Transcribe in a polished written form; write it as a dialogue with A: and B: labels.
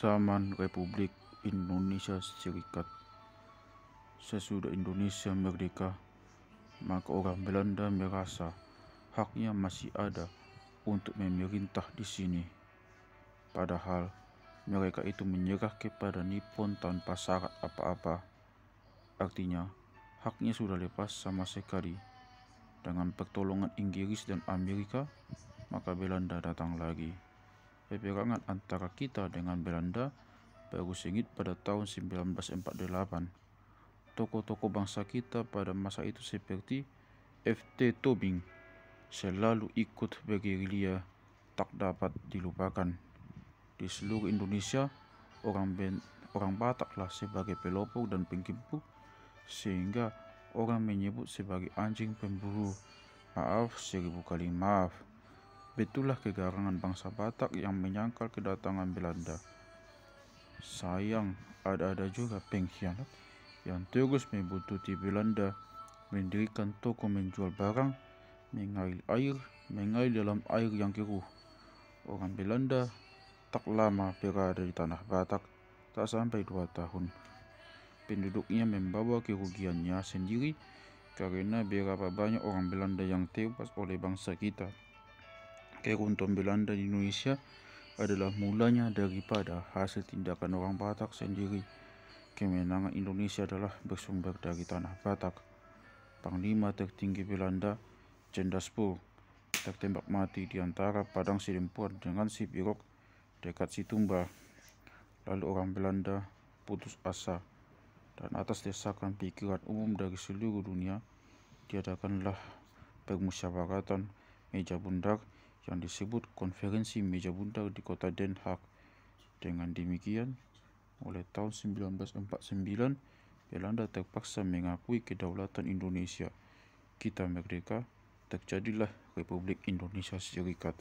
A: Zaman Republik Indonesia Serikat. Sesudah Indonesia merdeka, maka orang Belanda merasa haknya masih ada untuk memerintah di sini. Padahal mereka itu menyerah kepada Nippon tanpa syarat apa-apa. Artinya, haknya sudah lepas sama sekali. Dengan pertolongan Inggris dan Amerika, maka Belanda datang lagi. Peperangan antara kita dengan Belanda baru sengit pada tahun 1948. Tokoh-tokoh bangsa kita pada masa itu seperti F.T. Tobing selalu ikut bergerilya, tak dapat dilupakan. Di seluruh Indonesia, orang Bataklah sebagai pelopor dan penggempur, sehingga orang menyebut sebagai anjing pemburu. Maaf, 1000 kali maaf. Betullah kegarangan bangsa Batak yang menyangkal kedatangan Belanda. Sayang, ada juga pengkhianat yang terus membuntuti Belanda, mendirikan toko menjual barang, mengalir dalam air yang keruh. Orang Belanda tak lama berada di tanah Batak, tak sampai 2 tahun. Penduduknya membawa kerugiannya sendiri karena berapa banyak orang Belanda yang tewas oleh bangsa kita. Keruntuhan Belanda di Indonesia adalah mulanya daripada hasil tindakan orang Batak sendiri. Kemenangan Indonesia adalah bersumber dari tanah Batak. Panglima tertinggi Belanda, Jenderal Spoor, tertembak mati di antara padang Sidempuan dengan Sipirok dekat Situmba. Lalu orang Belanda putus asa, dan atas desakan pikiran umum dari seluruh dunia, diadakanlah permusyawaratan meja bundar yang disebut Konferensi Meja Bundar di kota Den Haag. Dengan demikian, mulai tahun 1949, Belanda terpaksa mengakui kedaulatan Indonesia. Kita merdeka, terjadilah Republik Indonesia Serikat.